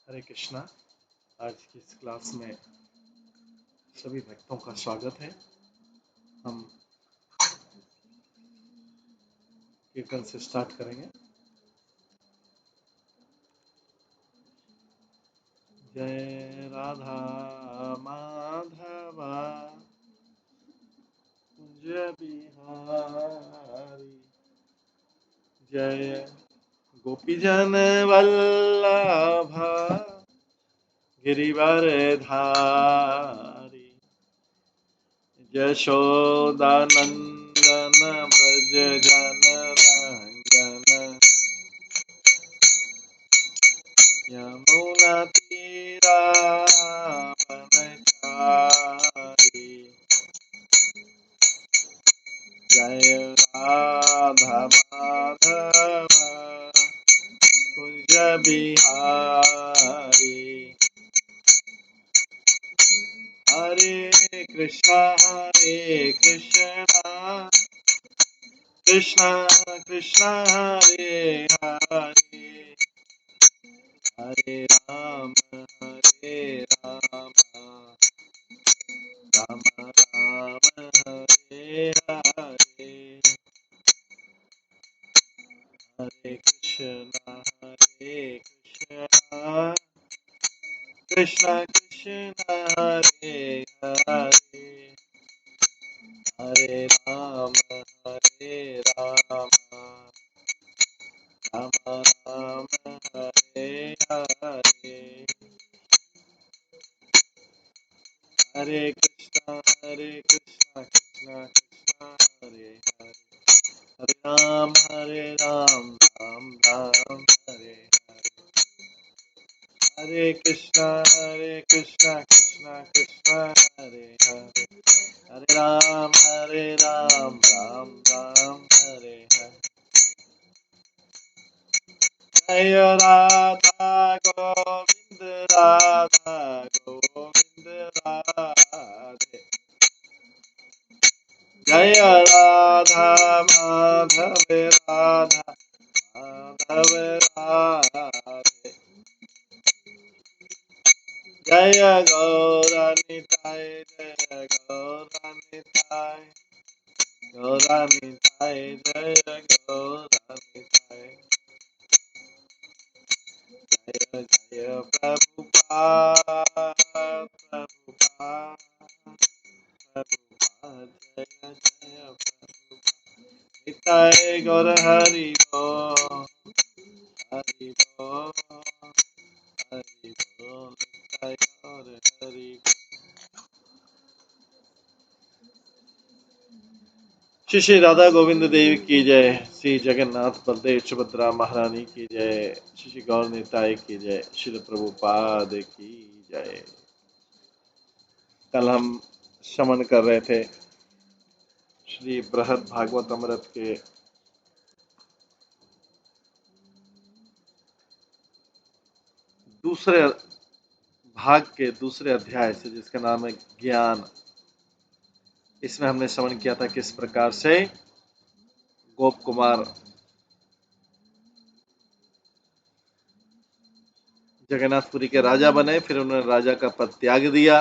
हरे कृष्णा। आज की इस क्लास में सभी भक्तों का स्वागत है। हम कीर्तन से स्टार्ट करेंगे। जय राधा माधवा कुंज बिहारी, जय गोपीजन वल्लभा गिरिवर धारी, यशोदानंदन ब्रज जन रंजन, यमुना तीरा वनचारी, जय राधा माधव कुंज बिहारी। हरे कृष्णा कृष्णा कृष्णा हरे हरे, हरे राम राम राम हरे हरे, हरे कृष्णा कृष्णा कृष्णा हरे हरे, हरे राम राम राम हरे हरे, हरे कृष्णा कृष्णा कृष्णा हरे हरे, हरे राम राम राम हरे हरे, हरे कृष्णा कृष्णा कृष्णा हरे हरे, हरे राम राम राम हरे हरे। जय राधा गोविंद राधा गोविंद राधे, जय राधा माधव राधा माधव राधे, जय गौरानिताय जय गौरानिताय गौरानिताय जय गौरानिताय, जय जय प्रभुपाद प्रभुपाद प्रभुपाद, जय जय प्रभुपाद, निताय गौर हरि बोल हरि बोल हरि बोल, निताय गौर हरि बोल। श्री श्री राधा गोविंद देव की जय, श्री जगन्नाथ बलदेव सुभद्रा महारानी की जय, श्री श्री गौर निताय की जय, श्री प्रभुपाद की जय। कल हम श्रवण कर रहे थे श्री बृहद भागवत अमृत के दूसरे भाग के दूसरे अध्याय से, जिसका नाम है ज्ञान। इसमें हमने श्रवण किया था किस प्रकार से गोप कुमार जगन्नाथपुरी के राजा बने, फिर उन्होंने राजा का पद त्याग दिया,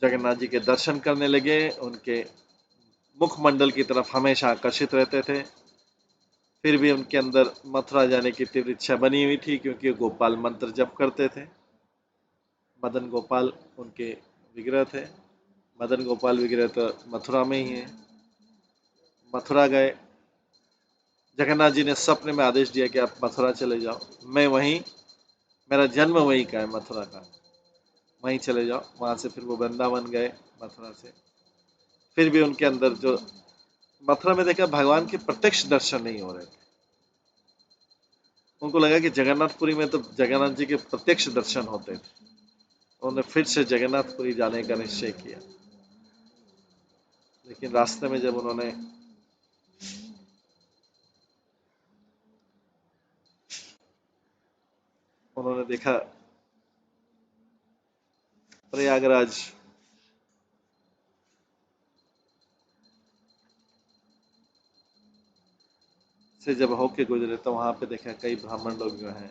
जगन्नाथ जी के दर्शन करने लगे, उनके मुखमंडल की तरफ हमेशा आकर्षित रहते थे। फिर भी उनके अंदर मथुरा जाने की तीव्र इच्छा बनी हुई थी, क्योंकि गोपाल मंत्र जप करते थे। मदन गोपाल उनके विग्रह थे। मदन गोपाल विग्रह तो मथुरा में ही है। मथुरा गए, जगन्नाथ जी ने सपने में आदेश दिया कि आप मथुरा चले जाओ, मैं वहीं, मेरा जन्म वहीं का है, मथुरा का, वहीं चले जाओ। वहां से फिर वो वृंदावन गए, मथुरा से। फिर भी उनके अंदर जो मथुरा में देखा, भगवान के प्रत्यक्ष दर्शन नहीं हो रहे थे। उनको लगा कि जगन्नाथपुरी में तो जगन्नाथ जी के प्रत्यक्ष दर्शन होते थे। उन्होंने फिर से जगन्नाथपुरी जाने का निश्चय किया, लेकिन रास्ते में जब उन्होंने देखा प्रयागराज से जब होके गुजरे, तो वहां पे देखा कई ब्राह्मण लोग जो हैं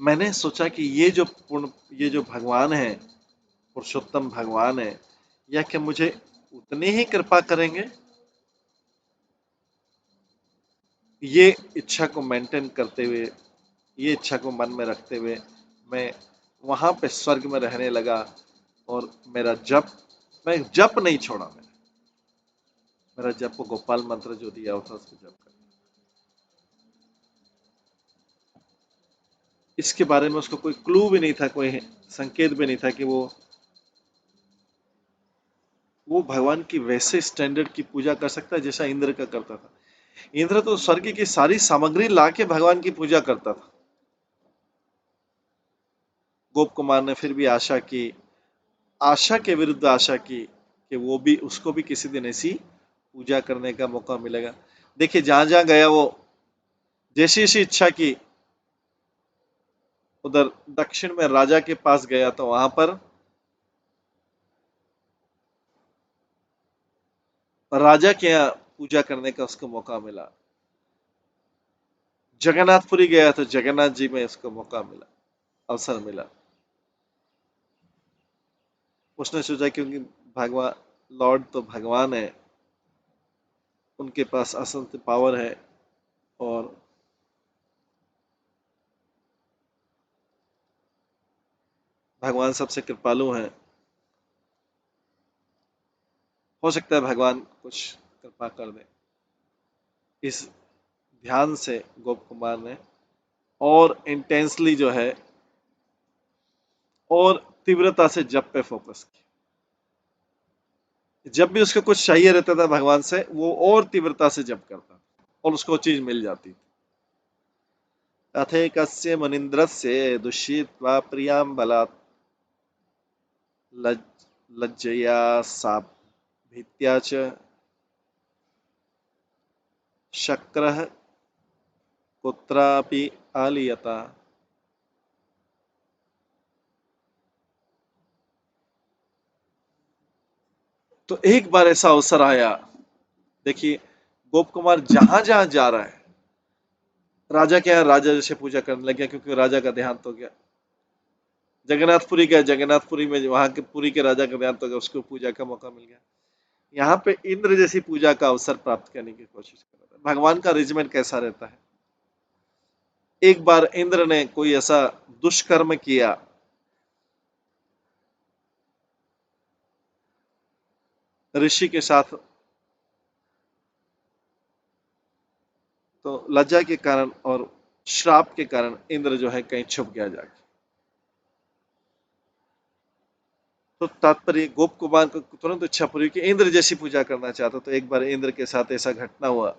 मैंने सोचा कि ये जो भगवान है, पुरुषोत्तम भगवान है, या क्या मुझे उतनी ही कृपा करेंगे? ये इच्छा को मेंटेन करते हुए, ये इच्छा को मन में रखते हुए मैं वहां पे स्वर्ग में रहने लगा। और मेरा जप, मैं जप नहीं छोड़ा। मेरा जप को गोपाल मंत्र जो दिया होता उसको जप कर, इसके बारे में उसको कोई क्लू भी नहीं था, कोई संकेत भी नहीं था कि वो भगवान की वैसे स्टैंडर्ड की पूजा कर सकता है जैसा इंद्र का करता था। इंद्र तो स्वर्ग की सारी सामग्री लाके भगवान की पूजा करता था। गोप कुमार ने फिर भी आशा की, आशा के विरुद्ध आशा की कि वो भी, उसको भी किसी दिन ऐसी पूजा करने का मौका मिलेगा। देखिए जहां जहां गया वो, जैसी जैसी इच्छा की, उधर दक्षिण में राजा के पास गया तो वहां पर राजा के यहाँ पूजा करने का उसको मौका मिला। जगन्नाथपुरी गया तो जगन्नाथ जी में उसको मौका मिला, अवसर मिला। उसने सोचा क्योंकि भगवान, लॉर्ड तो भगवान है, उनके पास असंख्य पावर है, और भगवान सबसे कृपालु हैं। हो सकता है भगवान कुछ कृपा कर दे। इस ध्यान से गोप कुमार ने और इंटेंसली जो है, और तीव्रता से जप पे फोकस किया। जब भी उसको कुछ चाहिए रहता था भगवान से, वो और तीव्रता से जप करता और उसको चीज मिल जाती थी। अथैकस्य मुनीन्द्रस्य दुष्यित्वा प्रियां बलात् लज्जया साभित्या च शक्रः कुत्रापि आलीयता। तो एक बार ऐसा अवसर आया, देखिए गोप कुमार जहां जहां जा रहा है, राजा के यहाँ राजा जैसे पूजा करने लग गया, क्योंकि राजा का देहांत हो गया। जगन्नाथपुरी गया, जगन्नाथपुरी में वहां के पुरी के राजा का देहांत हो गया, उसको पूजा का मौका मिल गया। यहाँ पे इंद्र जैसी पूजा का अवसर प्राप्त करने की कोशिश कर रहा था। भगवान का अरेंजमेंट कैसा रहता है। एक बार इंद्र ने कोई ऐसा दुष्कर्म किया, ऋषि के साथ, तो लज्जा के कारण और श्राप के कारण इंद्र जो है कहीं छुप गया जाके। तो तात्पर्य गोप कुमार को तुरंत इच्छा पूरी कि इंद्र जैसी पूजा करना चाहता। तो एक बार इंद्र के साथ ऐसा घटना हुआ,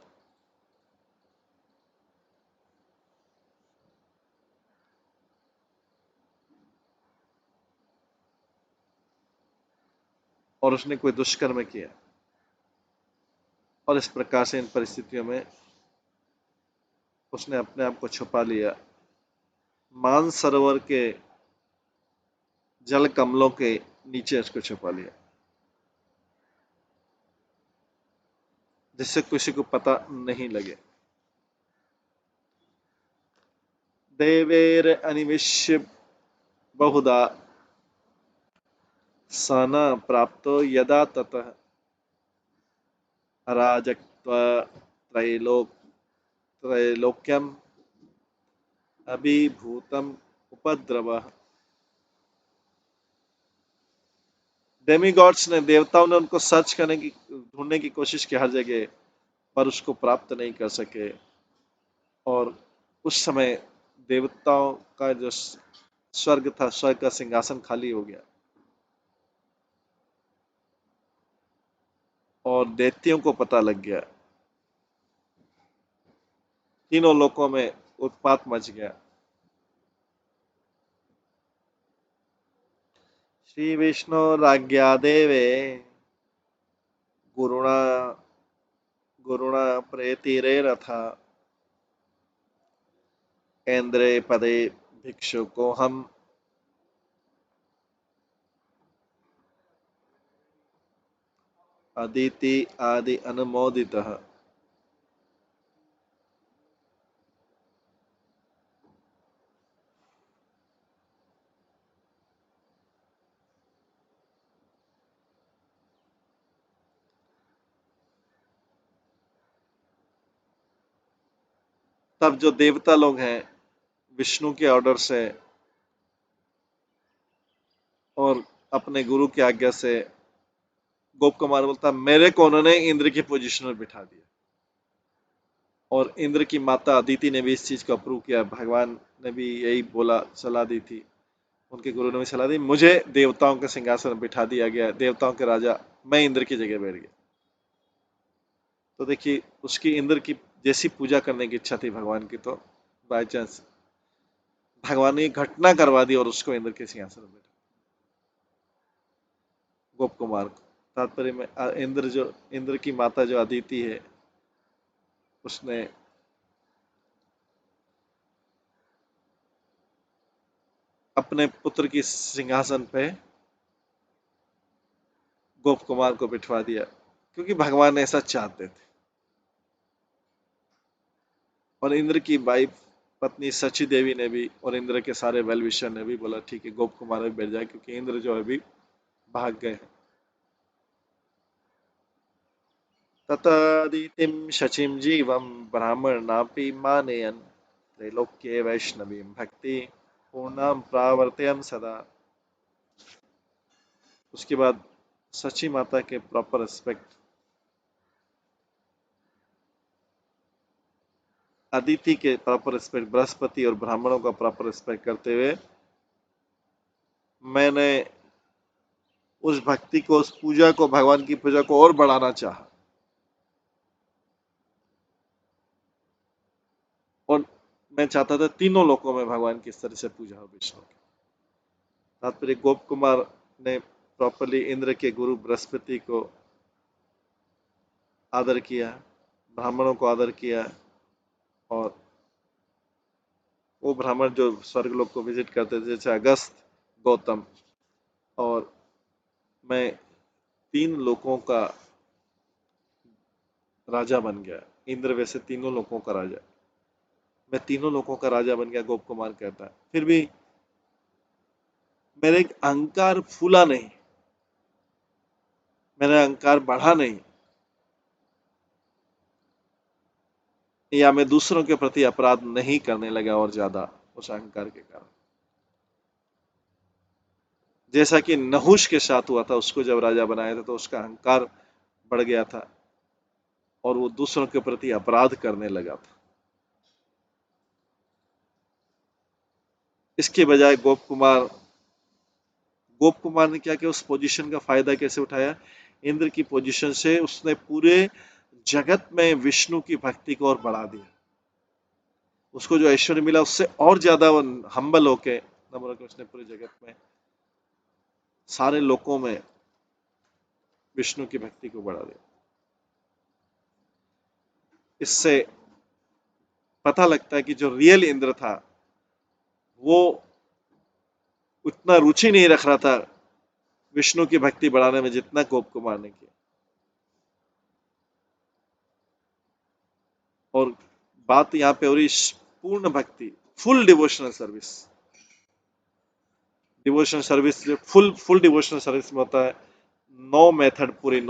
और उसने कोई दुष्कर्म किया, और इस प्रकार से इन परिस्थितियों में उसने अपने आप को छुपा लिया। मानसरोवर के जल कमलों के नीचे उसको छुपा लिया, जिससे किसी को पता नहीं लगे। देवेर अनिविश्य बहुधा स न प्राप्तो यदा ततः अराजकत्व त्रैलोक्यम अभिभूतम उपद्रव। डेमीगॉड्स ने, देवताओं ने उनको सर्च करने की, ढूंढने की कोशिश की हर जगह, पर उसको प्राप्त नहीं कर सके। और उस समय देवताओं का जो स्वर्ग था, स्वर्ग का सिंहासन खाली हो गया, और दैत्यों को पता लग गया। तीनों लोकों में उत्पात मच गया। श्री विष्णु राज्ञा देवे गुरुणा गुरुणा प्रेतिरे रथा केंद्रे पदे भिक्षुको हम अदिति आदि अनुमोदितः। तब जो देवता लोग हैं विष्णु के ऑर्डर से और अपने गुरु की आज्ञा से, गोप कुमार बोलता मेरे को उन्होंने इंद्र की पोजीशन में बिठा दिया। और इंद्र की माता अदिति ने भी इस चीज को अप्रूव किया, भगवान ने भी यही बोला, सलाह दी थी, उनके गुरु ने भी सलाह दी, मुझे देवताओं के सिंहासन में बिठा दिया गया, देवताओं के राजा, मैं इंद्र की जगह बैठ गया। तो देखिए उसकी इंद्र की जैसी पूजा करने की इच्छा थी भगवान की, तो बाय चांस भगवान ने एक घटना करवा दी और उसको इंद्र के सिंहासन में बैठा, गोप कुमार को। तात्पर्य में इंद्र की माता जो अदिति है, उसने अपने पुत्र की सिंहासन पे गोप कुमार को बिठवा दिया, क्योंकि भगवान ऐसा चाहते थे। और इंद्र की वाइफ पत्नी सची देवी ने भी और इंद्र के सारे वेल विशर ने भी बोला ठीक है गोप कुमार में बैठ जाए, क्योंकि इंद्र जो है अभी भाग गए हैं। ततादितिम शचिम जीवम ब्राह्मणापि मानयन् त्रैलोक्ये वैष्णवीं भक्ति पूर्णां प्रावर्तयन् सदा। उसके बाद सची माता के प्रॉपर रिस्पेक्ट, अदिति के प्रॉपर रिस्पेक्ट, बृहस्पति और ब्राह्मणों का प्रॉपर रिस्पेक्ट करते हुए मैंने उस भक्ति को, उस पूजा को, भगवान की पूजा को और बढ़ाना चाहा। और मैं चाहता था तीनों लोकों में भगवान की इस तरह से पूजा हो विष्णु की। तात्पर्य गोप कुमार ने प्रॉपरली इंद्र के गुरु बृहस्पति को आदर किया, ब्राह्मणों को आदर किया, और वो ब्राह्मण जो स्वर्ग लोक को विजिट करते थे जैसे अगस्त, गौतम, और मैं तीन लोकों का राजा बन गया। इंद्र वैसे तीनों लोकों का राजा, मैं तीनों लोकों का राजा बन गया, गोप कुमार कहता है। फिर भी मेरे अहंकार फूला नहीं, मेरा अहंकार बढ़ा नहीं, या मैं दूसरों के प्रति अपराध नहीं करने लगा और ज्यादा उस अहंकार के कारण। जैसा कि नहुष के साथ हुआ था, उसको जब राजा बनाया था तो उसका अहंकार बढ़ गया था और वो दूसरों के प्रति अपराध करने लगा था। इसके बजाय गोप कुमार ने क्या किया, उस पोजीशन का फायदा कैसे उठाया, इंद्र की पोजीशन से उसने पूरे जगत में विष्णु की भक्ति को और बढ़ा दिया। उसको जो ऐश्वर्य मिला उससे और ज्यादा वो हम्बल होके नम्र होकर उसने पूरे जगत में, सारे लोकों में विष्णु की भक्ति को बढ़ा दिया। इससे पता लगता है कि जो रियल इंद्र था वो उतना रुचि नहीं रख रहा था विष्णु की भक्ति बढ़ाने में जितना गोप कुमार ने किया। और बात यहाँ पे हो रही पूर्ण भक्ति, full devotional service. Devotional service जो फुल डिवोशनल सर्विस में होता है, नौ मेथड, पूरी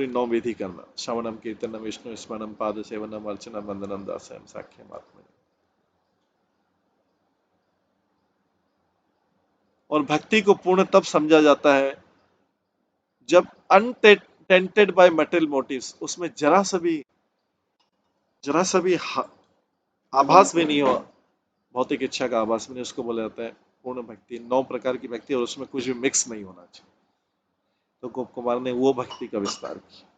नौ विधि करना, श्रवणम कीर्तनम विष्णु स्मरणम पाद सेवनम अर्चनम वंदनम दास्यम साख्यम आत्मनि। और भक्ति को पूर्ण तब समझा जाता है जब अनटेंटेड बाय मटेरियल मोटिव्स, उसमें जरा सा भी आभास भी नहीं हो, भौतिक इच्छा का आभास भी नहीं, उसको बोला जाता है पूर्ण भक्ति। 9 प्रकार की भक्ति और उसमें कुछ भी मिक्स नहीं होना चाहिए। तो गोप कुमार ने वो भक्ति का विस्तार किया।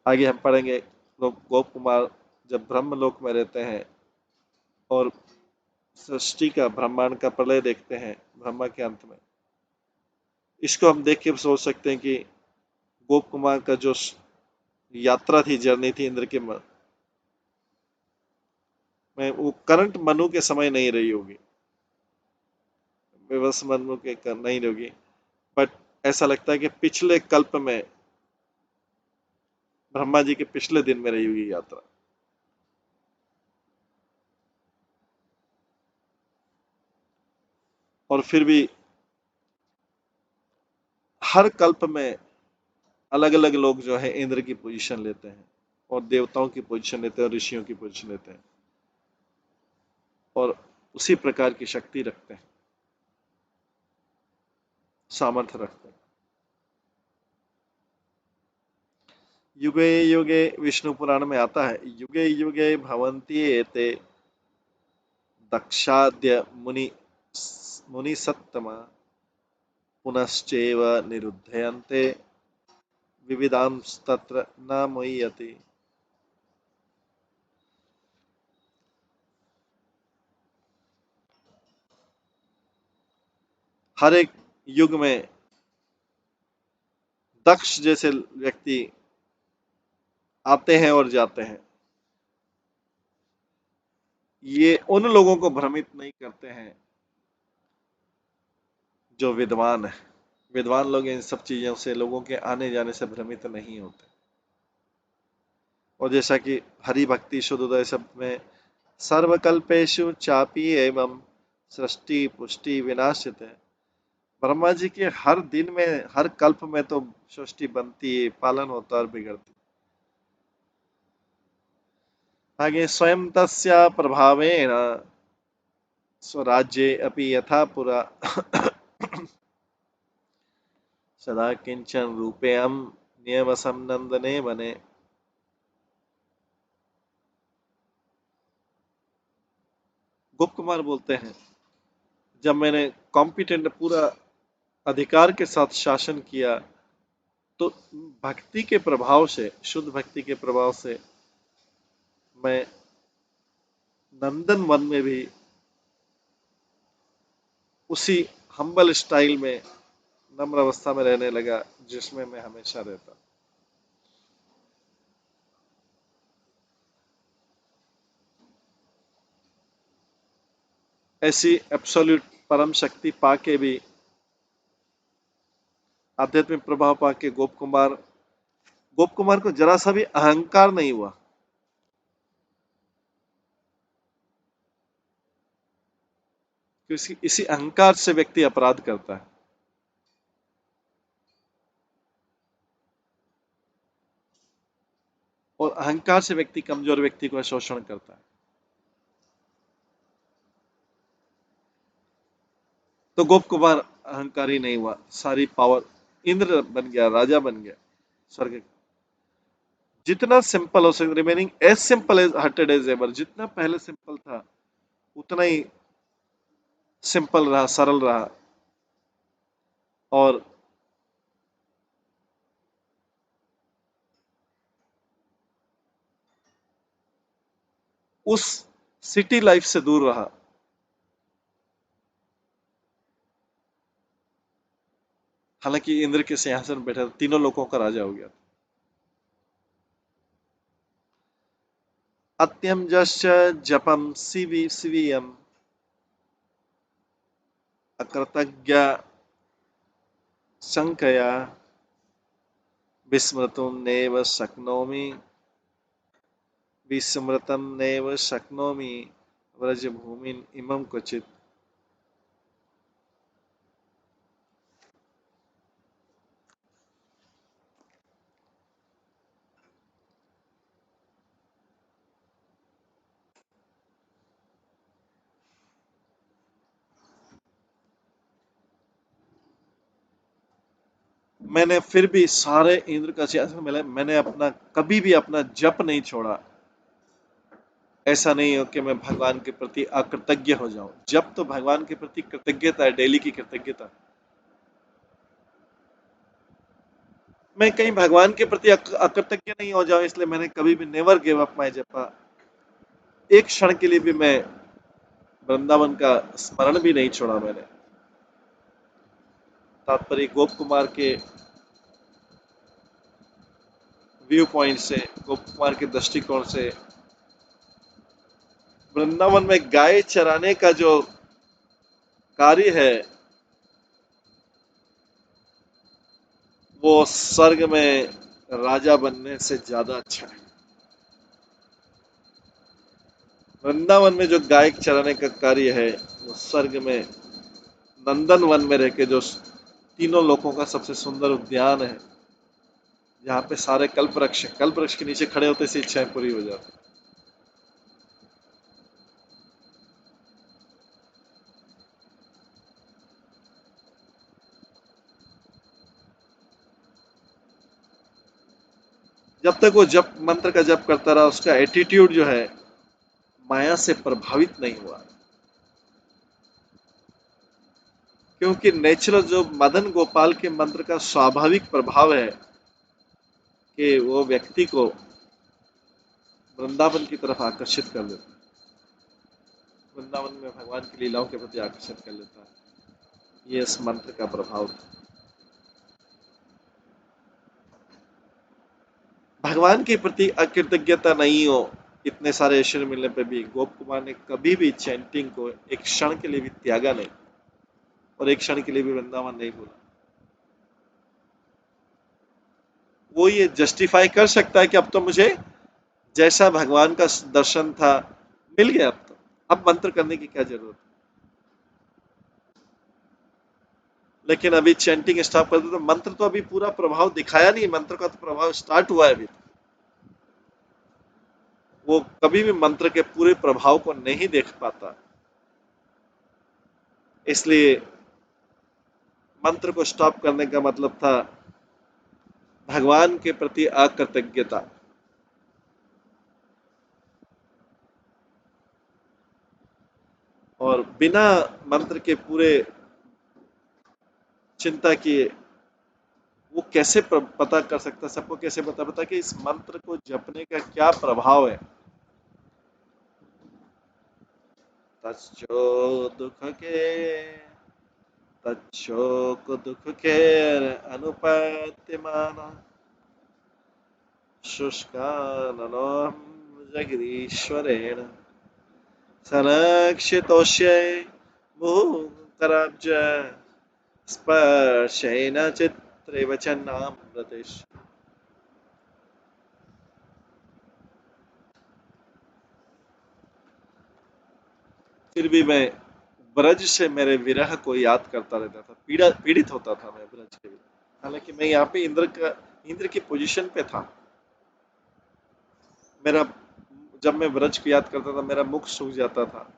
आगे हम पढ़ेंगे गोप कुमार जब ब्रह्मलोक में रहते हैं और सृष्टि का, ब्रह्मांड का प्रलय देखते हैं ब्रह्मा के अंत में। इसको हम देख के सोच सकते हैं कि गोप कुमार का जो यात्रा थी, जर्नी थी इंद्र के में, वो करंट मनु के समय नहीं रही होगी, विवश मनु के नहीं होगी, बट ऐसा लगता है कि पिछले कल्प में, ब्रह्मा जी के पिछले दिन में रही होगी यात्रा। और फिर भी हर कल्प में अलग अलग लोग जो है इंद्र की पोजीशन लेते हैं और देवताओं की पोजीशन लेते हैं और ऋषियों की पोजीशन लेते हैं और उसी प्रकार की शक्ति रखते हैं, सामर्थ्य रखते हैं। युगे युगे विष्णु पुराण में आता है, युगे युगे भवन्ति एते दक्षाद्य मुनि सत्तमा पुनश्चैव निरुद्धयन्ते विविधांस्तत्र न मुह्यति। हर एक युग में दक्ष जैसे व्यक्ति आते हैं और जाते हैं। ये उन लोगों को भ्रमित नहीं करते हैं जो विद्वान है। विद्वान लोग इन सब चीजों से, लोगों के आने जाने से भ्रमित नहीं होते। और जैसा कि हरि भक्ति शुद्धोदय शब्द में सर्वकल्पेषु चापि एवं सृष्टि पुष्टि विनाशित है, ब्रह्मा जी के हर दिन में, हर कल्प में तो सृष्टि बनती है, पालन होता और बिगड़ती। आगे स्वयं तस्या प्रभावेण स्वराज्ये अपि यथा पुरा सदा किंचन रूपेयम नियमसम नंदने बने। गुप्त कुमार बोलते हैं, जब मैंने कॉम्पिटेंट पूरा अधिकार के साथ शासन किया तो भक्ति के प्रभाव से, शुद्ध भक्ति के प्रभाव से मैं नंदन वन में भी उसी हम्बल स्टाइल में, नम्र अवस्था में रहने लगा जिसमें मैं हमेशा रहता। ऐसी एब्सोल्यूट परम शक्ति पाके भी, आध्यात्मिक प्रभाव पाके गोप कुमार को जरा सा भी अहंकार नहीं हुआ। इसी अहंकार से व्यक्ति अपराध करता है। और अहंकार से व्यक्ति कमजोर व्यक्ति को शोषण करता है। तो गोप कुमार अहंकारी नहीं हुआ, सारी पावर, इंद्र बन गया, राजा बन गया स्वर्ग। जितना सिंपल हो सके, remaining as simple as hearted as ever, जितना पहले सिंपल था उतना ही सिंपल रहा, सरल रहा। और उस सिटी लाइफ से दूर रहा। हालांकि इंद्र के सिंहासन पर बैठा, तीनों लोगों का राजा हो गया। अत्यम जस्य जपम शिवीयम अकृतज्ञ शंकया विस्मृतुं नैव शक्नोमि विस्मृतं नैव शक्नोमि व्रजभूमिं इमं क्वचित्। मैंने फिर भी सारे इंद्र का सिंहासन मिला, मैंने अपना कभी भी अपना जप नहीं छोड़ा। ऐसा नहीं हो कि मैं भगवान के प्रति अकृतज्ञ हो जाऊं। जप तो भगवान के प्रति कृतज्ञता है, डेली की कृतज्ञता। मैं कहीं भगवान के प्रति अकृतज्ञ नहीं हो जाऊं, इसलिए मैंने कभी भी नेवर गिव अप माय जपा। एक क्षण के लिए भी मैं वृंदावन का स्मरण भी नहीं छोड़ा मैंने। तात्पर्य गोप कुमार के व्यू पॉइंट से, गोप कुमार के दृष्टिकोण से, वृंदावन में गाय चराने का जो कार्य है वो स्वर्ग में राजा बनने से ज्यादा अच्छा है। वृंदावन में जो गाय चराने का कार्य है वो स्वर्ग में नंदन वन में रह के, जो तीनों लोकों का सबसे सुंदर उद्यान है, यहाँ पे सारे कल्प वृक्ष के नीचे खड़े होते से इच्छाएं पूरी हो जाती। जब तक वो जप मंत्र का जप करता रहा, उसका एटीट्यूड जो है माया से प्रभावित नहीं हुआ, क्योंकि नेचुरल जो मदन गोपाल के मंत्र का स्वाभाविक प्रभाव है कि वो व्यक्ति को वृंदावन की तरफ आकर्षित कर देता है, वृंदावन में भगवान की लीलाओं के प्रति आकर्षित कर लेता है। ये इस मंत्र का प्रभाव था। भगवान के प्रति अकृतज्ञता नहीं हो, इतने सारे ऐश्वर्य मिलने पर भी गोप कुमार ने कभी भी चैंटिंग को एक क्षण के लिए भी त्यागा नहीं, और एक क्षण के लिए भी वृंदावन नहीं भूला। वो ये जस्टिफाई कर सकता है कि अब तो मुझे जैसा भगवान का दर्शन था मिल गया, अब तो अब मंत्र करने की क्या जरूरत है। लेकिन अभी चैंटिंग स्टॉप कर दो तो मंत्र तो अभी पूरा प्रभाव दिखाया नहीं, मंत्र का तो प्रभाव स्टार्ट हुआ है अभी। वो कभी भी मंत्र के पूरे प्रभाव को नहीं देख पाता, इसलिए मंत्र को स्टॉप करने का मतलब था भगवान के प्रति अकृतज्ञता। और बिना मंत्र के पूरे चिंता किए वो कैसे पता कर सकता, सबको कैसे पता कि इस मंत्र को जपने का क्या प्रभाव है। तच्चो दुख के तच्छोक दुख के अनुपत्तिमान शुष्काननोऽहं जगदीश्वरेण संरक्षितोष्ये मुहुकराब्ज स्पर्शेन चित्रिवचनामृतेश। फिर भी मैं ब्रज से मेरे विरह को याद करता रहता था, पीड़ित होता था मैं ब्रज के लिए। हालांकि मैं यहाँ पे इंद्र की पोजीशन पे था। मेरा जब मैं ब्रज को याद करता था मेरा मुख सूख जाता था,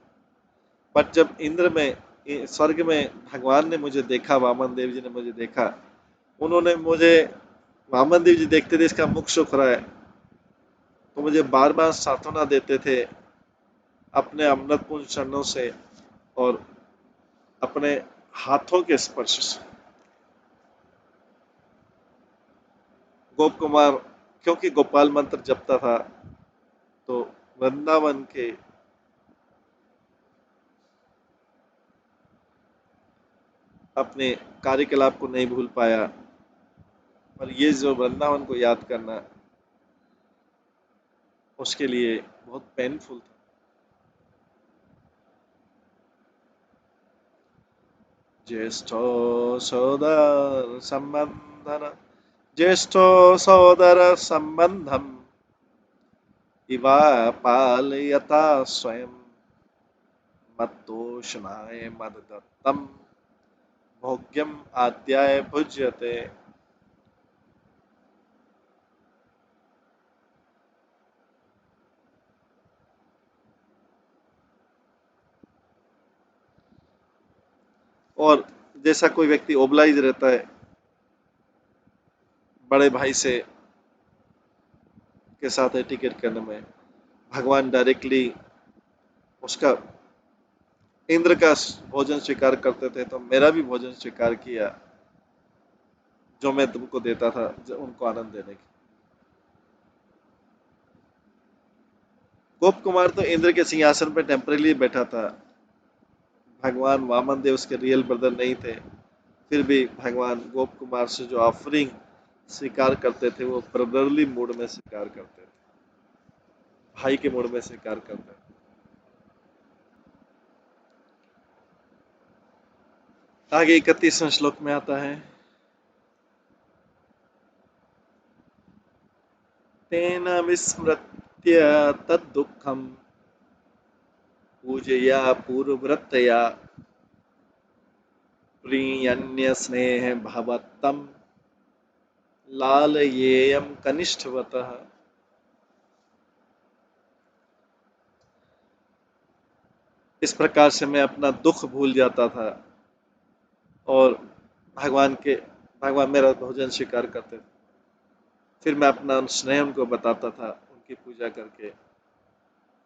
बट जब इंद्र में स्वर्ग में भगवान ने मुझे देखा, वामन देव जी ने मुझे देखा, उन्होंने मुझे, वामन देव जी देखते थे इसका मुख सूख रहा है तो मुझे बार बार सांत्वना देते थे अपने अमृतपूर्ण चरणों से और अपने हाथों के स्पर्श से। गोप कुमार क्योंकि गोपाल मंत्र जपता था तो वृंदावन के अपने कार्यकलाप को नहीं भूल पाया, पर ये जो वृंदावन को याद करना उसके लिए बहुत पेनफुल था। ज्येष्ठो सोदर संबंधन ज्येष्ठो सोदर संबंधम इवा पालयता स्वयं मत्तोषणाय मददत्तम भोग्यम आद्याय भुज्यते। और जैसा कोई व्यक्ति ओबलाइज रहता है बड़े भाई से के साथ एटिकेट करने में, भगवान डायरेक्टली उसका इंद्र का भोजन स्वीकार करते थे तो मेरा भी भोजन स्वीकार किया जो मैं तुमको देता था उनको आनंद देने की। गोप कुमार तो इंद्र के सिंहासन पर टेम्परेली बैठा था, भगवान वामन देव उसके रियल ब्रदर नहीं थे, फिर भी भगवान गोप कुमार से जो ऑफरिंग स्वीकार करते थे वो ब्रदरली मूड में स्वीकार करते थे, भाई के मूड में स्वीकार करते थे। आगे 31वें श्लोक में आता है, तेन विस्मृत्य तद्दुःखं पूजया पूर्ववृत्तया प्रीयन्य स्नेह भवत्तम लाल येयम कनिष्ठवतः। इस प्रकार से मैं अपना दुख भूल जाता था और भगवान के भगवान मेरा भोजन स्वीकार करते थे। फिर मैं अपना स्नेह उनको बताता था, उनकी पूजा करके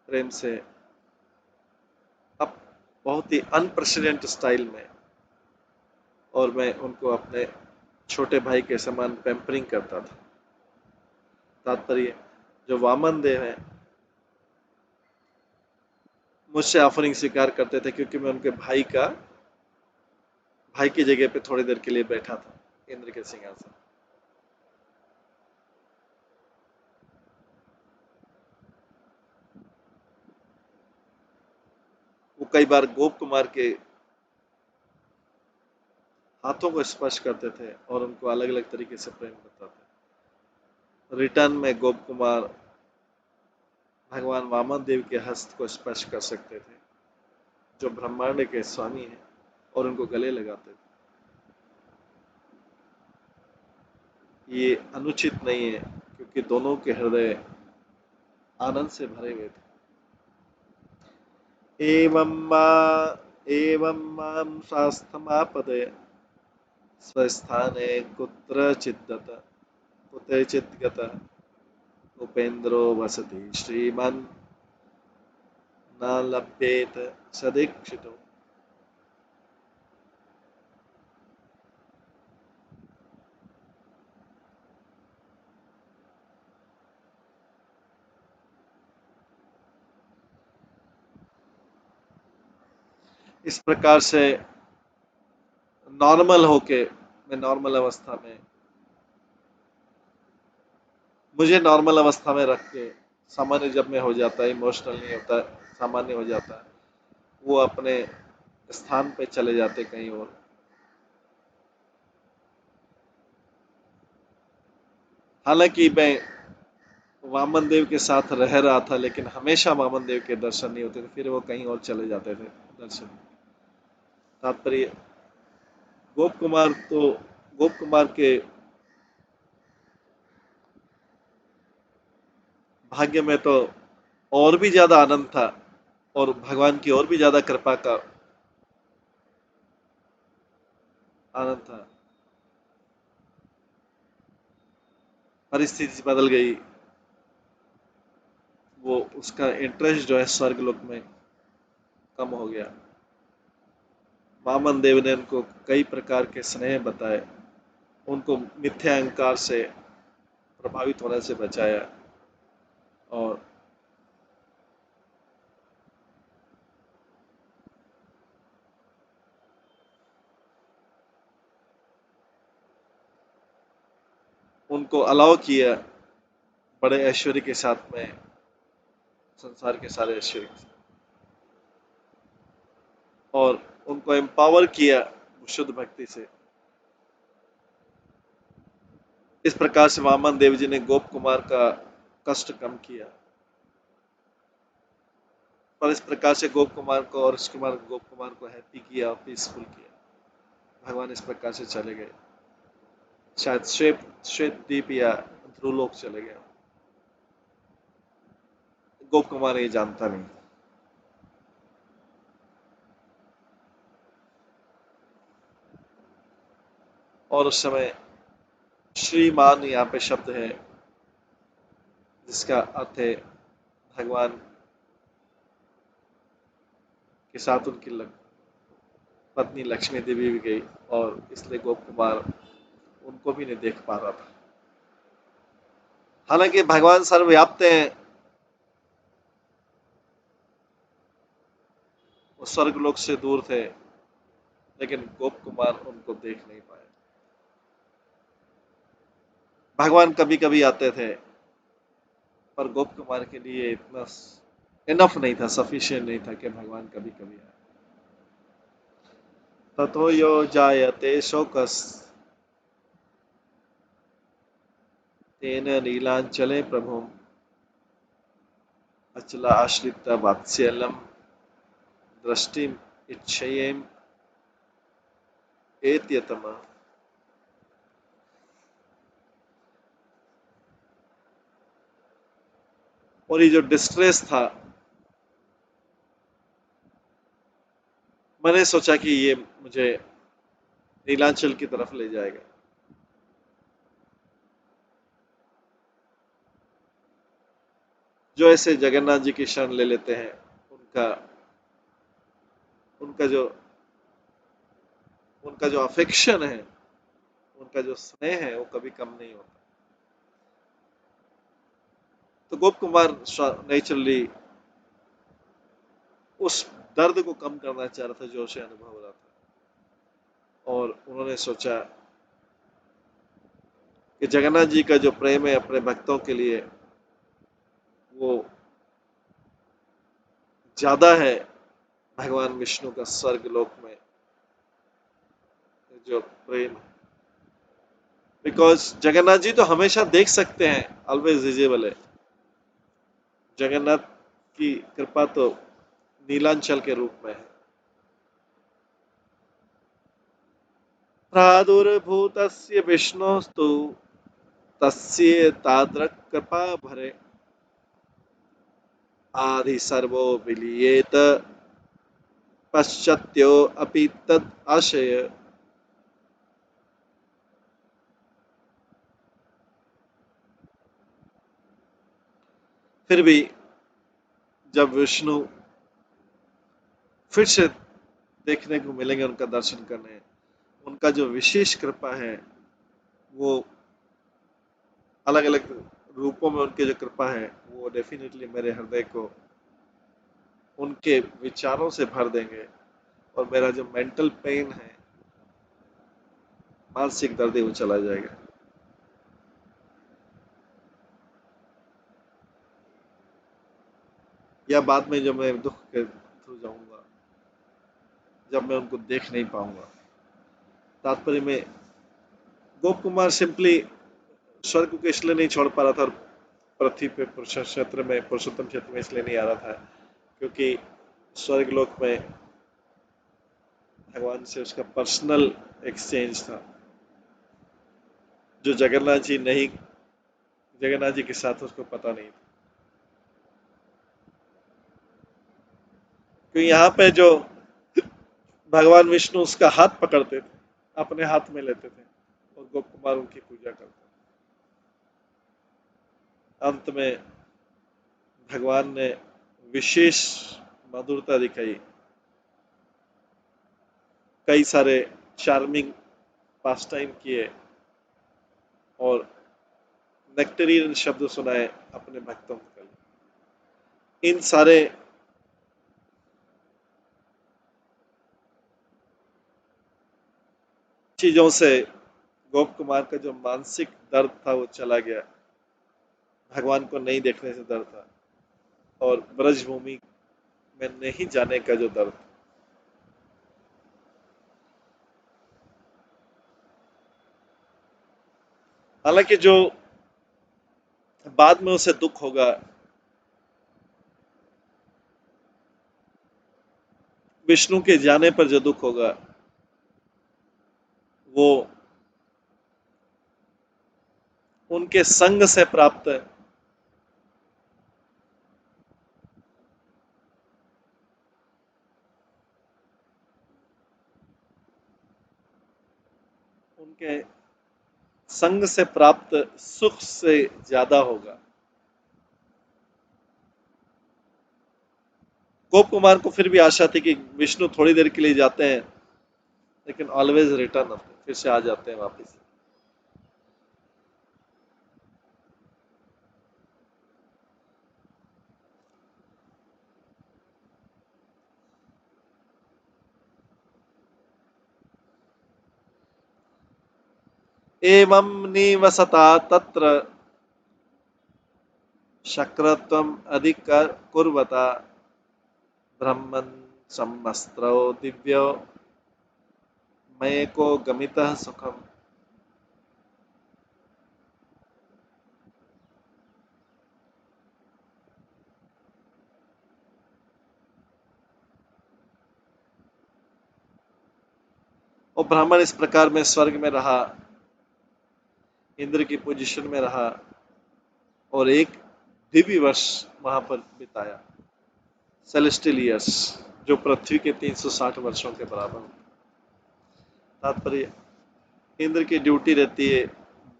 प्रेम से, अब बहुत ही अनप्रेसिडेंट स्टाइल में। और मैं उनको अपने छोटे भाई के समान पैम्परिंग करता था। तात्पर्य, जो वामन देव हैं मुझसे ऑफरिंग स्वीकार करते थे क्योंकि मैं उनके भाई की जगह पे थोड़ी देर के लिए बैठा था इंद्र के सिंहासन। वो कई बार गोप कुमार के हाथों को स्पर्श करते थे और उनको अलग अलग तरीके से प्रेम करता था। रिटर्न में गोप कुमार भगवान वामन देव के हस्त को स्पर्श कर सकते थे, जो ब्रह्मांड के स्वामी हैं, और उनको गले लगाते थे। ये अनुचित नहीं है क्योंकि दोनों के हृदय आनंद से भरे हुए थे। एवं मा एवं मां शास्तमापदय स्वस्थाने कुत्रचित् गतः उपेन्द्रो वसति श्रीमन् न लभ्येत सदीक्षितो। इस प्रकार से नॉर्मल होके, मैं नॉर्मल अवस्था में मुझे नॉर्मल अवस्था में रख के, सामान्य जब मैं हो जाता है, इमोशनल नहीं होता, सामान्य हो जाता है, वो अपने स्थान पे चले जाते कहीं और। हालांकि मैं वामन देव के साथ रह रहा था, लेकिन हमेशा वामन देव के दर्शन नहीं होते थे, फिर वो कहीं और चले जाते थे दर्शन। तात्पर्य, गोप कुमार तो गोप कुमार के भाग्य में तो और भी ज्यादा आनंद था और भगवान की और भी ज्यादा कृपा का आनंद था। परिस्थिति बदल गई, वो उसका इंटरेस्ट जो है स्वर्ग लोक में कम हो गया। वामन देव ने उनको कई प्रकार के स्नेह बताए, उनको मिथ्या अहंकार से प्रभावित होने से बचाया और उनको अलाउ किया बड़े ऐश्वर्य के साथ में, संसार के सारे ऐश्वर्य के साथ, और उनको एम्पावर किया शुद्ध भक्ति से। इस प्रकार से वामन देव जी ने गोप कुमार का कष्ट कम किया, और इस प्रकार से गोप कुमार को और गोप कुमार को हैप्पी किया और पीसफुल किया। भगवान इस प्रकार से चले गए, शायद श्वेत श्वेत द्वीप या ध्रुवलोक चले गए। गोप कुमार ये जानता नहीं। और उस समय श्रीमान यहाँ पे शब्द है जिसका अर्थ है भगवान के साथ उनकी पत्नी लक्ष्मी देवी भी गई, और इसलिए गोप कुमार उनको भी नहीं देख पा रहा था। हालांकि भगवान सर्वव्याप्त हैं, वो स्वर्ग लोक से दूर थे, लेकिन गोप कुमार उनको देख नहीं पाए। भगवान कभी कभी आते थे, पर गोप कुमार के लिए इतना इनफ नहीं था, सफिशिएंट नहीं था कि भगवान कभी कभी आए। ततो यो जायते शोकस तेन नीलांचले प्रभुम अचला आश्रित वात्सल्यम दृष्टिम इच्छयेम एत्यतम। और ये जो डिस्ट्रेस था, मैंने सोचा कि ये मुझे नीलांचल की तरफ ले जाएगा। जो ऐसे जगन्नाथ जी की शरण ले लेते हैं, उनका उनका जो उनका जो अफेक्शन है, उनका जो स्नेह है, वो कभी कम नहीं होता। तो गोप कुमार नेचुरली उस दर्द को कम करना चाह रहा था जो उसे अनुभव हो रहा था, और उन्होंने सोचा कि जगन्नाथ जी का जो प्रेम है अपने भक्तों के लिए, वो ज्यादा है भगवान विष्णु का स्वर्ग लोक में जो प्रेम। बिकॉज जगन्नाथ जी तो हमेशा देख सकते हैं, ऑलवेज विजिबल है। जगन्नाथ की कृपा तो नीलांचल के रूप में है। प्रादुर्भूतस्य विष्णोस्तु तस्य तादृक् कृपा भरे आदि सर्वो विलीयेत पश्चात्यो अपि तद आशय। फिर भी जब विष्णु फिर से देखने को मिलेंगे, उनका दर्शन करने, उनका जो विशेष कृपा है, वो अलग अलग रूपों में उनकी जो कृपा है, वो डेफिनेटली मेरे हृदय को उनके विचारों से भर देंगे, और मेरा जो मेंटल पेन है, मानसिक दर्द है, वो चला जाएगा। या बाद में जब मैं दुख के थ्रू जाऊंगा, जब मैं उनको देख नहीं पाऊंगा। तात्पर्य में गोप कुमार सिंपली स्वर्ग को इसलिए नहीं छोड़ पा रहा था, और पृथ्वी पे पुरुष क्षेत्र में, पुरुषोत्तम क्षेत्र में इसलिए नहीं आ रहा था क्योंकि स्वर्ग लोक में भगवान से उसका पर्सनल एक्सचेंज था, जो जगन्नाथ जी के साथ उसको पता नहीं था। क्योंकि यहाँ पे जो भगवान विष्णु उसका हाथ पकड़ते थे, अपने हाथ में लेते थे, और गोप कुमार उनकी पूजा करते थे। अंत में भगवान ने विशेष मधुरता दिखाई, कई सारे चार्मिंग पास टाइम किए, और नेक्टरियन शब्द सुनाए अपने भक्तों के लिए। इन सारे चीजों से गोप कुमार का जो मानसिक दर्द था वो चला गया, भगवान को नहीं देखने से दर्द था, और ब्रज भूमि में नहीं जाने का जो दर्द। हालांकि जो बाद में उसे दुख होगा, विष्णु के जाने पर जो दुख होगा, वो उनके संग से प्राप्त है। उनके संग से प्राप्त सुख से ज्यादा होगा। गोप कुमार को फिर भी आशा थी कि विष्णु थोड़ी देर के लिए जाते हैं, लेकिन ऑलवेज रिटर्न, फिर से आ जाते हैं वापस। एवं निवसता तत्र शक्रत्वम् अधिकुर्वता ब्रह्मन् सम्मस्त्रौ दिव्यो मयेको गमितः सुखम। और ब्राह्मण इस प्रकार में स्वर्ग में रहा, इंद्र की पोजीशन में रहा, और एक दिव्य वर्ष वहां पर बिताया, सेलेस्टियल ईयर्स, जो पृथ्वी के 360 वर्षों के बराबर होते हैं। तात्पर्य, इंद्र की ड्यूटी रहती है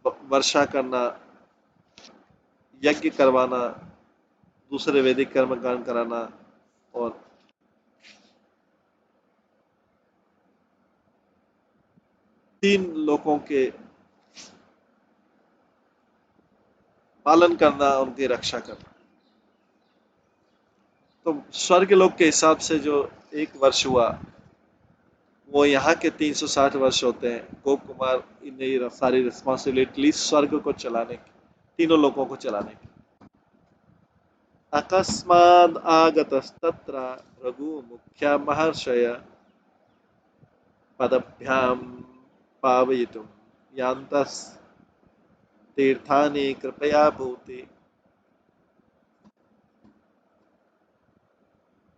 वर्षा करना, यज्ञ करवाना, दूसरे वैदिक कर्मकांड कराना, और तीन लोगों के पालन करना, उनकी रक्षा करना। तो स्वर्ग लोक के हिसाब से जो एक वर्ष हुआ, वो यहाँ के 360 वर्ष होते हैं। गोप कुमार इन्हें सारी रिस्पॉन्सिबिलिटी ली स्वर्ग को चलाने की, तीनों लोगों को चलाने की। अकस्माद आगतस्तत्र रघु मुख्य महर्षय पदभ्याम पावयितुम यान्तस तीर्थानि कृपया भूति।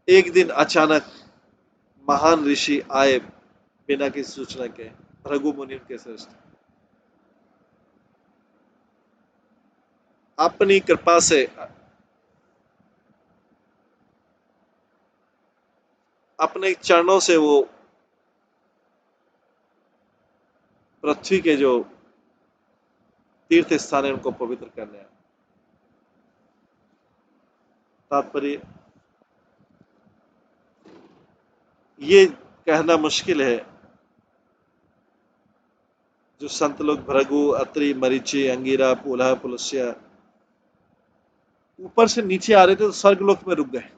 एक दिन अचानक महान ऋषि आए बिना किसी सूचना के, भृगु मुनि के श्रेष्ठ, अपनी कृपा से अपने चरणों से वो पृथ्वी के जो तीर्थ स्थान है उनको पवित्र करने आए। तात्पर्य, ये कहना मुश्किल है, जो संत लोग भृगु, अत्रि, मरीचि, अंगिरा, पुलह, पुलस्त्य ऊपर से नीचे आ रहे थे तो स्वर्ग लोक में रुक गए।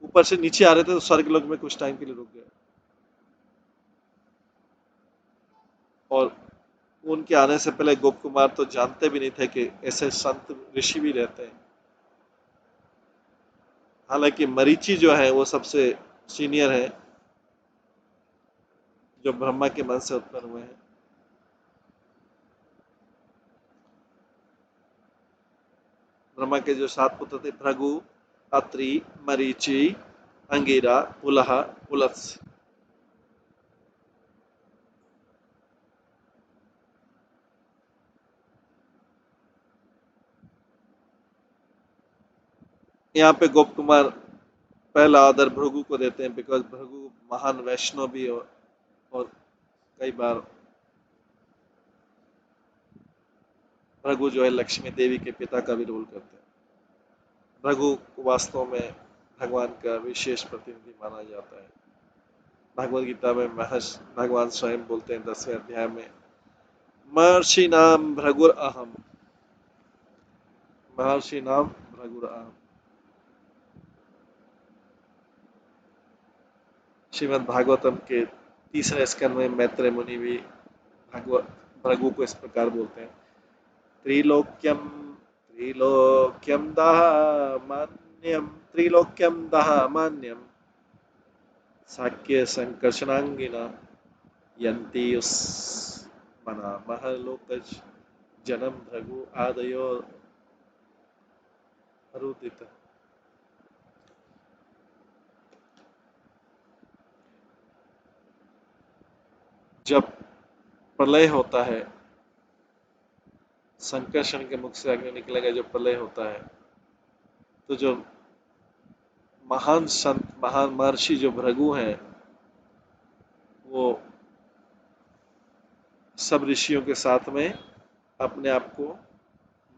ऊपर से नीचे आ रहे थे तो स्वर्ग लोक में कुछ टाइम के लिए रुक गए, और उनके आने से पहले गोप कुमार तो जानते भी नहीं थे कि ऐसे संत ऋषि भी रहते हैं। हालांकि मरीचि जो है वो सबसे सीनियर है, जो ब्रह्मा के मन से उत्पन्न हुए हैं। ब्रह्मा के जो 7 पुत्र थे, भृगु, अत्रि, मरीचि, अंगिरा, पुलह, पुलत्स्य। यहाँ पे गोप कुमार पहला आदर भृगु को देते हैं, बिकॉज भृगु महान वैष्णव भी हो, और कई बार भृगु जो है लक्ष्मी देवी के पिता का भी रोल करते हैं। भृगु को वास्तव में भगवान का विशेष प्रतिनिधि माना जाता है। भगवद गीता में भगवान स्वयं बोलते हैं 10वें अध्याय में, महर्षि नाम भृगुर अहम, महर्षि नाम भृगुर अहम। श्रीमद् भागवतम के 3रे स्कंद में मैत्रेय मुनि भी भगवत भृगु को इस प्रकार बोलते हैं, त्रिलोक्यम त्रिलोक्यम दामान्यम त्रिलोक्यम दामान्यम साक्य संकर्षणांगिना यन्ति मना महलोकज जन्म भृगु आदयो अरुदित। जब प्रलय होता है, संकर्षण के मुख से अग्नि निकलेगा, जब प्रलय होता है, तो जो महान संत, महान महर्षि जो भृगु हैं, वो सब ऋषियों के साथ में अपने आप को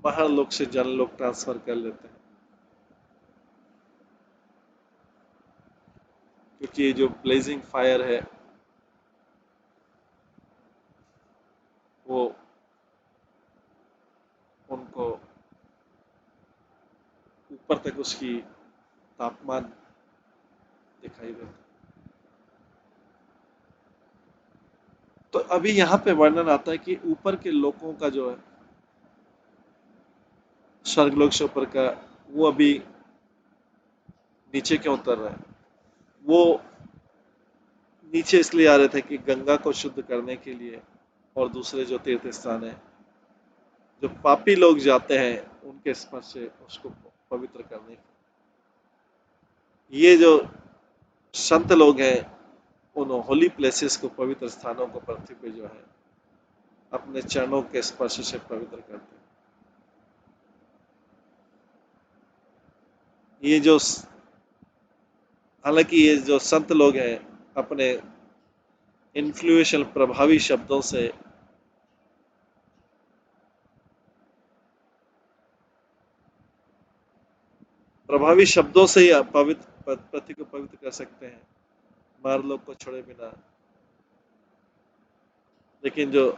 महलोक से जनलोक ट्रांसफर कर लेते हैं। क्योंकि ये जो ब्लेजिंग फायर है वो उनको ऊपर तक उसकी तापमान दिखाई देता है। तो अभी यहाँ पे वर्णन आता है कि ऊपर के लोगों का जो है, स्वर्गलोक से ऊपर का, वो अभी नीचे क्यों उतर रहा है। वो नीचे इसलिए आ रहे थे कि गंगा को शुद्ध करने के लिए, और दूसरे जो तीर्थ स्थान है, जो पापी लोग जाते हैं उनके स्पर्श से उसको पवित्र करने के। ये जो संत लोग हैं, उन होली प्लेसेस को, पवित्र स्थानों को पृथ्वी पे जो है अपने चरणों के स्पर्श से पवित्र करते हैं। ये जो हालांकि ये जो संत लोग हैं अपने इन्फ्लुएंशियल प्रभावी शब्दों से ही पवित्र पति को पवित्र कर सकते हैं, मार लोग को छोड़े बिना। लेकिन जो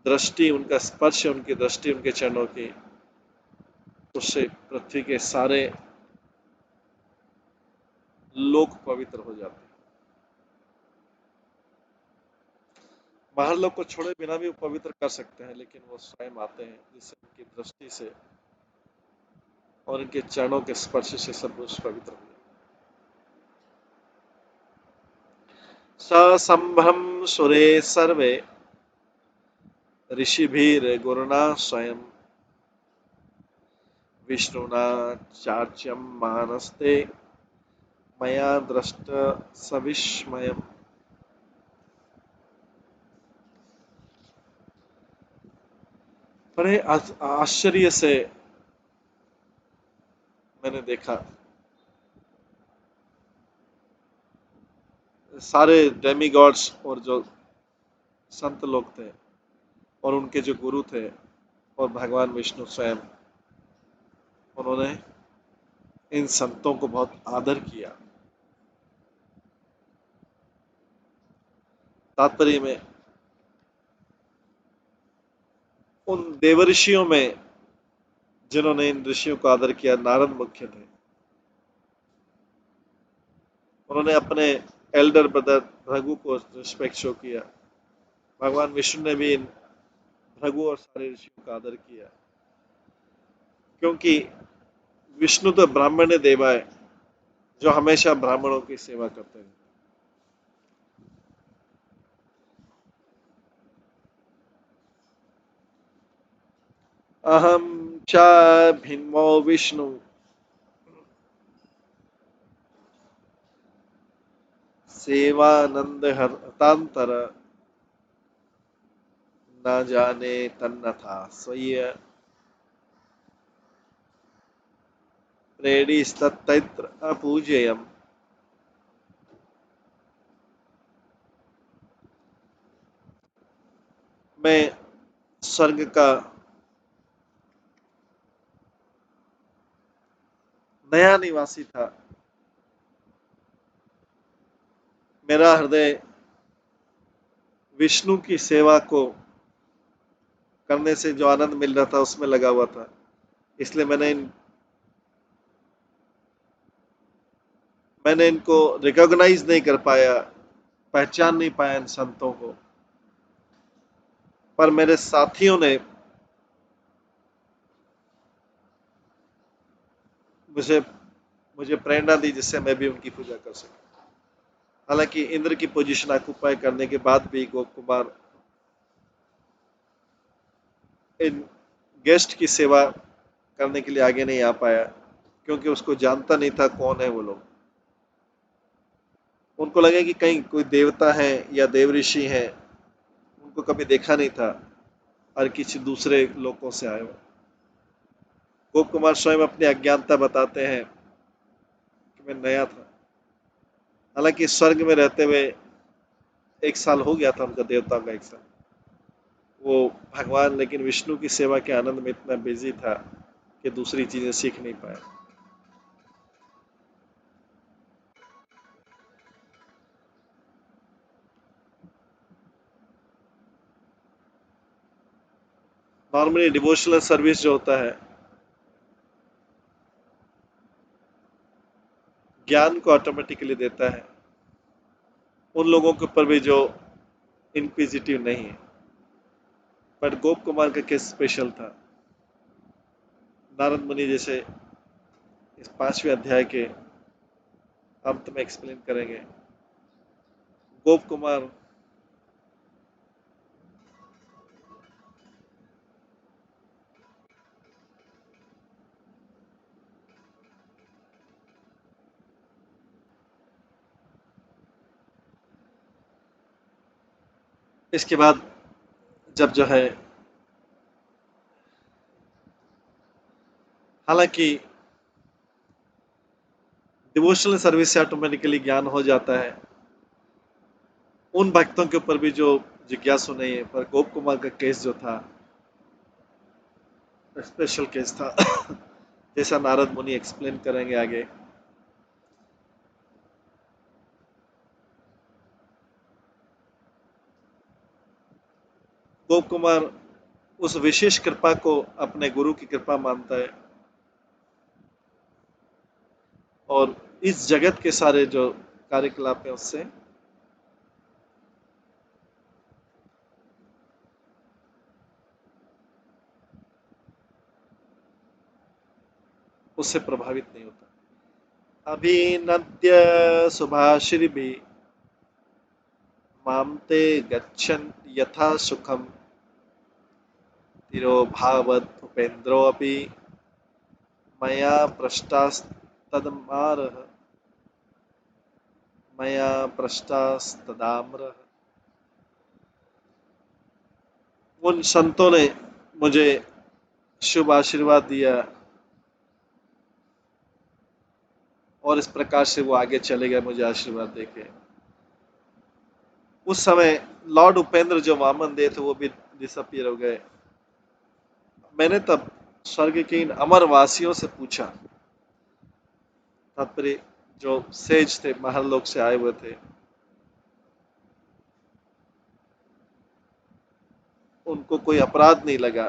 दृष्टि, उनका स्पर्श, उनकी दृष्टि, उनके चरणों की, उससे पृथ्वी के सारे लोग पवित्र हो जाते हैं। बाहर लोग को छोड़े बिना भी वो पवित्र कर सकते हैं, लेकिन वो स्वयं आते हैं जिससे उनकी दृष्टि से और उनके चरणों के स्पर्श से सब कुछ पवित्र हो जाए। ससंभ्रम सुरे सर्वे ऋषिभिर्गुरुणा स्वयं विष्णुना चार्च्यं मानस्ते मया दृष्ट सविस्मयम्। बड़े आश्चर्य से मैंने देखा, सारे डेमीगॉड्स और जो संत लोग थे और उनके जो गुरु थे और भगवान विष्णु स्वयं, उन्होंने इन संतों को बहुत आदर किया। तात्पर्य में उन देवऋषियों में जिन्होंने इन ऋषियों को आदर किया, नारद मुख्य थे। उन्होंने अपने एल्डर ब्रदर भृगु को रिस्पेक्ट शो किया। भगवान विष्णु ने भी इन भृगु और सारे ऋषियों का आदर किया, क्योंकि विष्णु तो ब्राह्मण देवा है जो हमेशा ब्राह्मणों की सेवा करते हैं। अहम च भिन्मो विष्णु सेवानंद हरतांतर न जाने तन्नथा स्वयं प्रेरिस्तत्र अपूजेयम्। मैं स्वर्ग का नया निवासी था। मेरा हृदय विष्णु की सेवा को करने से जो आनंद मिल रहा था उसमें लगा हुआ था। इसलिए मैंने इनको रिकॉग्नाइज नहीं कर पाया, पहचान नहीं पाया इन संतों को। पर मेरे साथियों ने मुझे मुझे प्रेरणा दी जिससे मैं भी उनकी पूजा कर सकूं। हालांकि इंद्र की पोजीशन ऑक्युपाई करने के बाद भी गोप कुमार इन गेस्ट की सेवा करने के लिए आगे नहीं आ पाया, क्योंकि उसको जानता नहीं था कौन है वो लोग। उनको लगे कि कहीं कोई देवता है या देव ऋषि है, उनको कभी देखा नहीं था और किसी दूसरे लोगों से आए हो। गोप कुमार स्वयं अपनी अज्ञानता बताते हैं कि मैं नया था। हालांकि स्वर्ग में रहते हुए 1 साल हो गया था उनका, देवता का 1 साल। वो भगवान लेकिन विष्णु की सेवा के आनंद में इतना बिजी था कि दूसरी चीजें सीख नहीं पाया। नॉर्मली डिवोशनल सर्विस जो होता है, ज्ञान को ऑटोमेटिकली देता है उन लोगों के ऊपर भी जो इनक्विजिटिव नहीं है। बट गोप कुमार का केस स्पेशल था। नारद मुनि जैसे इस 5वें अध्याय के अंत में एक्सप्लेन करेंगे, गोप कुमार इसके बाद जब जो है, हालांकि डिवोशनल सर्विस से ऑटोमेटिकली ज्ञान हो जाता है। उन भक्तों के ऊपर भी जो जिज्ञासु नहीं है, पर गोप कुमार का केस जो था स्पेशल केस था। जैसा नारद मुनि एक्सप्लेन करेंगे आगे। गोप कुमार उस विशेष कृपा को अपने गुरु की कृपा मानता है और इस जगत के सारे जो कार्यकलाप है उससे प्रभावित नहीं होता। अभिनद्य सुभाषिभिः मां ते गच्छन् यथा सुखं तिरोभावत् उपेन्द्रोऽपि मया पृष्टास्तदमारः मया पृष्टास्तदाम्रः। उन संतों ने मुझे शुभ आशीर्वाद दिया और इस प्रकार से वो आगे चले गए मुझे आशीर्वाद देके। उस समय लॉर्ड उपेंद्र जो वामन देव थे वो भी डिसअपियर हो गए। मैंने तब स्वर्ग के इन अमर वासियों से पूछा, तात्पर्य जो सेज थे महरलोक से आए हुए थे, उनको कोई अपराध नहीं लगा,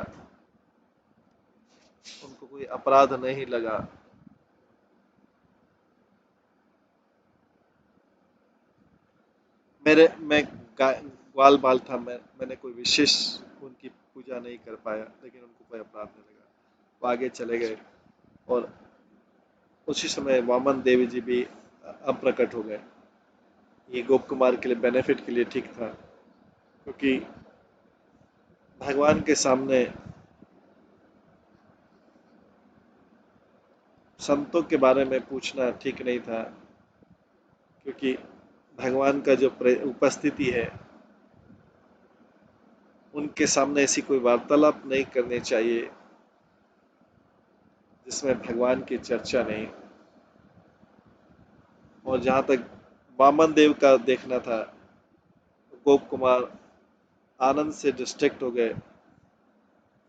उनको कोई अपराध नहीं लगा। मैं ग्वाल बाल था, मैंने कोई विशेष उनकी पूजा नहीं कर पाया, लेकिन उनको कोई अपराध नहीं लगा। वो आगे चले गए और उसी समय वामन देवी जी भी अप्रकट हो गए। ये गोप कुमार के लिए बेनिफिट के लिए ठीक था, क्योंकि भगवान के सामने संतों के बारे में पूछना ठीक नहीं था, क्योंकि भगवान का जो उपस्थिति है उनके सामने ऐसी कोई वार्तालाप नहीं करनी चाहिए जिसमें भगवान की चर्चा नहीं। और जहां तक वामन देव का देखना था, गोप कुमार आनंद से डिस्ट्रैक्ट हो गए,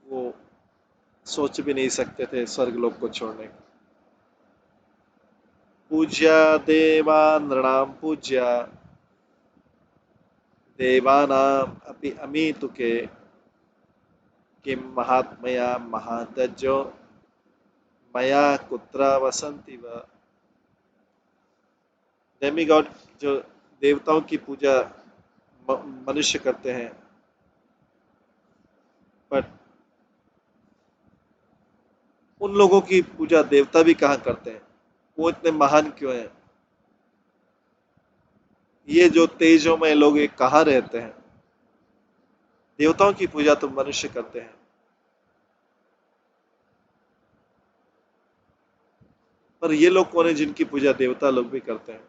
वो सोच भी नहीं सकते थे स्वर्गलोक को छोड़ने का। पूज्या देवा नृणां पूज्या देवानाम् अपि अमीतुके किं महात्मया महातजो मया कुत्र वसंति व। डेमीगॉड जो देवताओं की पूजा मनुष्य करते हैं, बट उन लोगों की पूजा देवता भी कहाँ करते हैं? वो इतने महान क्यों हैं? ये जो तेजोमय लोग ये कहाँ रहते हैं? देवताओं की पूजा तो मनुष्य करते हैं, पर ये लोग कौन है जिनकी पूजा देवता लोग भी करते हैं?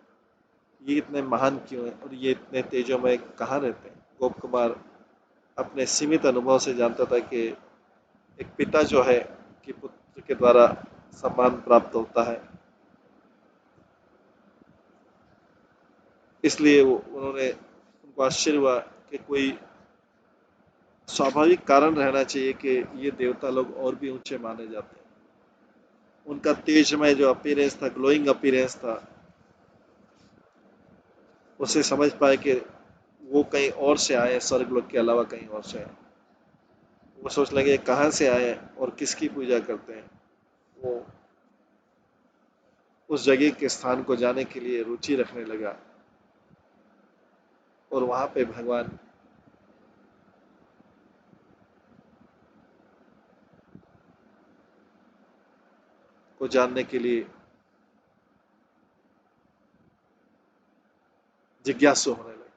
ये इतने महान क्यों हैं और ये इतने तेजोमय कहाँ रहते हैं? गोप कुमार अपने सीमित अनुभव से जानता था कि एक पिता जो है कि पुत्र के द्वारा सम्मान प्राप्त होता है, इसलिए उन्होंने उनको आश्चर्य हुआ कि कोई स्वाभाविक कारण रहना चाहिए कि ये देवता लोग और भी ऊंचे माने जाते हैं। उनका तेजमय जो अपीयरेंस था, ग्लोइंग अपीयरेंस था, उसे समझ पाए कि वो कहीं और से आए, स्वर्गलोक के अलावा कहीं और से आए। वो सोच लगे कहाँ से आए और किसकी पूजा करते हैं। वो उस जगह के स्थान को जाने के लिए रुचि रखने लगा और वहां पे भगवान को जानने के लिए जिज्ञासु होने लगे।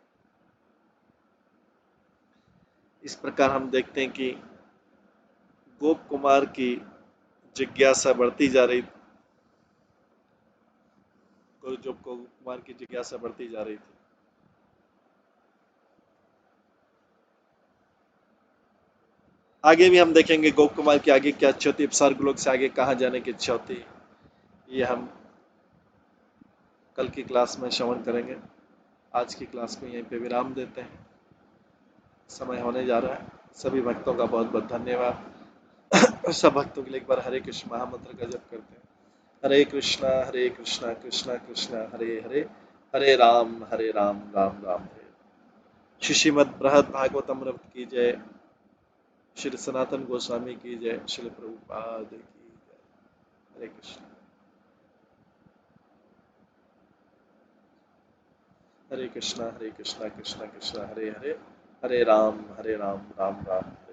इस प्रकार हम देखते हैं कि गोप कुमार की जिज्ञासा बढ़ती जा रही, जो गोप कुमार की जिज्ञासा बढ़ती जा रही थी। आगे भी हम देखेंगे गोप कुमार की आगे क्या इच्छा होती है, स्वर्गलोक से आगे कहाँ जाने की इच्छा होती है, ये हम कल की क्लास में श्रवण करेंगे। आज की क्लास को यहीं पे विराम देते हैं, समय होने जा रहा है। सभी भक्तों का बहुत बहुत धन्यवाद। सब भक्तों के लिए एक बार हरे कृष्ण महामंत्र का जप करते हैं। हरे कृष्णा कृष्णा कृष्णा हरे हरे, हरे राम राम राम हरे। श्रीमद् बृहद भागवतम की जय, श्री सनातन गोस्वामी की जय, श्री प्रभुपाद की जय। हरे कृष्ण। हरे कृष्णा कृष्णा कृष्णा हरे हरे, हरे राम राम राम।